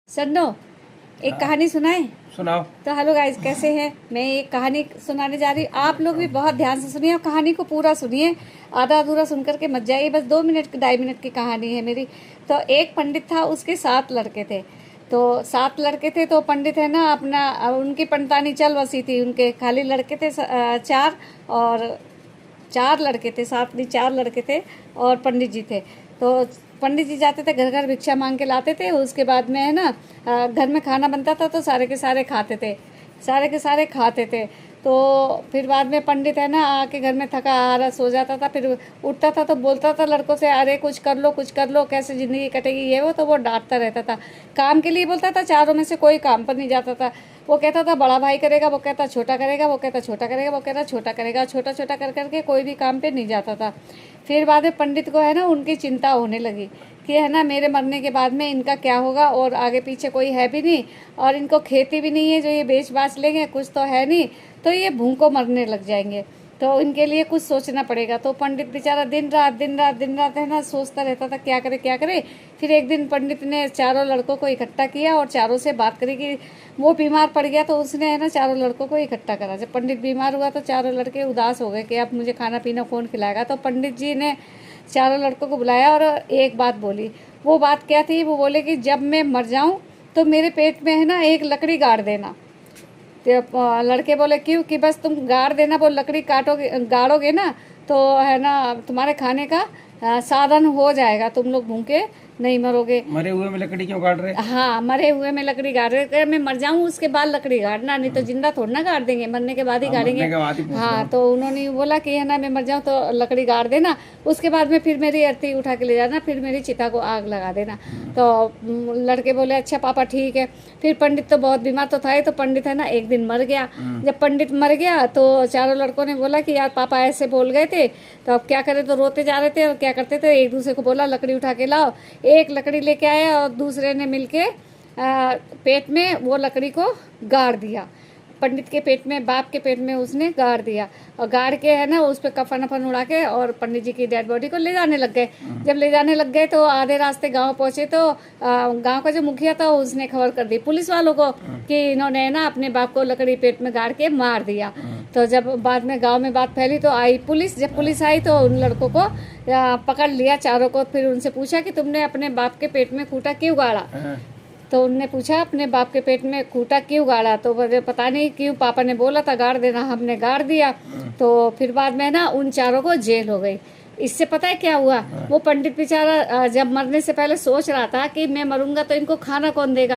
सन्नो एक कहानी सुनाए। सुनाओ। तो हेलो गाइस, कैसे हैं? मैं एक कहानी सुनाने जा रही हूँ। आप लोग भी बहुत ध्यान से सुनिए और कहानी को पूरा सुनिए, आधा अधूरा सुनकर के मत जाइए। बस 2 मिनट की 2.5 मिनट की कहानी है मेरी। तो एक पंडित था, उसके 7 लड़के थे। तो 7 लड़के थे तो पंडित है ना अपना उनकी पंडितानी चल बसी थी। उनके खाली लड़के थे 4, और 4 लड़के थे, 7 नहीं 4 लड़के थे और पंडित जी थे। तो पंडित जी जाते थे घर घर, भिक्षा मांग के लाते थे। उसके बाद में है ना घर में खाना बनता था तो सारे के सारे खाते थे, सारे के सारे खाते थे। तो फिर बाद में पंडित है ना आके घर में थका हारा सो जाता था। फिर उठता था तो बोलता था लड़कों से, अरे कुछ कर लो, कुछ कर लो, कैसे ज़िंदगी कटेगी ये वो। तो वो डांटता रहता था, काम के लिए बोलता था। चारों में से कोई काम पर नहीं जाता था। वो कहता था बड़ा भाई करेगा, वो कहता छोटा करेगा, वो कहता छोटा करेगा, वो कहता छोटा करेगा। छोटा छोटा कर करके कोई भी काम पे नहीं जाता था। फिर बाद में पंडित को है ना उनकी चिंता होने लगी कि है ना मेरे मरने के बाद में इनका क्या होगा, और आगे पीछे कोई है भी नहीं, और इनको खेती भी नहीं है जो ये बेच बाच लेंगे, कुछ तो है नहीं, तो ये भूखों मरने लग जाएंगे। तो इनके लिए कुछ सोचना पड़ेगा। तो पंडित बेचारा दिन रात है ना सोचता रहता था क्या करे क्या करे। फिर एक दिन पंडित ने चारों लड़कों को इकट्ठा किया और चारों से बात करी कि वो बीमार पड़ गया तो उसने है ना चारों लड़कों को इकट्ठा करा। जब पंडित बीमार हुआ तो चारों लड़के उदास हो गए कि अब मुझे खाना पीना कौन खिलाएगा। तो पंडित जी ने चारों लड़कों को बुलाया और एक बात बोली। वो बात क्या थी? वो बोले कि जब मैं मर जाऊं तो मेरे पेट में है ना एक लकड़ी गाड़ देना। तो लड़के बोले क्यों? कि बस तुम गाड़ देना, वो लकड़ी काटोगे गाड़ोगे ना तो है ना तुम्हारे खाने का साधन हो जाएगा, तुम लोग भूखे नहीं मरोगे। मरे हुए में लकड़ी क्यों काट रहे? हाँ, मरे हुए में लकड़ी गाड़ रहे। मैं मर जाऊं उसके बाद लकड़ी गाड़ना, नहीं तो जिंदा थोड़ा ना गाड़ देंगे, मरने के बाद ही गाड़ेंगे। मरने के बाद ही पूछ रहा हाँ, हूँ। तो उन्होंने बोला कि है ना मैं मर जाऊं तो लकड़ी गाड़ देना, उसके बाद में फिर मेरी अर्थी उठा के ले जाना, फिर मेरी चिता को आग लगा देना। तो लड़के बोले अच्छा पापा ठीक है। फिर पंडित तो बहुत बीमार तो था ही, तो पंडित है ना एक दिन मर गया। जब पंडित मर गया तो चारों लड़कों ने बोला कि यार पापा ऐसे बोल गए थे, तो अब क्या करें। तो रोते जा रहे थे और क्या करते थे, एक दूसरे को बोला लकड़ी उठा के लाओ। एक लकड़ी लेके आया और दूसरे ने मिलके पेट में वो लकड़ी को गाड़ दिया। पंडित के पेट में, बाप के पेट में उसने गाड़ दिया, और गाड़ के है ना उस पर कफन वफन उड़ा के और पंडित जी की डेड बॉडी को ले जाने लग गए। जब ले जाने लग गए तो आधे रास्ते गांव पहुंचे तो गांव का जो मुखिया था उसने खबर कर दी पुलिस वालों को कि इन्होंने ना अपने बाप को लकड़ी पेट में गाड़ के मार दिया। तो जब बाद में गांव में बात फैली तो आई पुलिस। जब पुलिस आई तो उन लड़कों को पकड़ लिया चारों को। फिर उनसे पूछा कि तुमने अपने बाप के पेट में खूंटा क्यों गाड़ा? तो उनने पूछा अपने बाप के पेट में खूंटा क्यों गाड़ा? तो बोले पता नहीं क्यों, पापा ने बोला था गाड़ देना, हमने गाड़ दिया। तो फिर बाद में ना उन चारों को जेल हो गई। इससे पता है क्या हुआ? वो पंडित बेचारा जब मरने से पहले सोच रहा था कि मैं मरूंगा तो इनको खाना कौन देगा।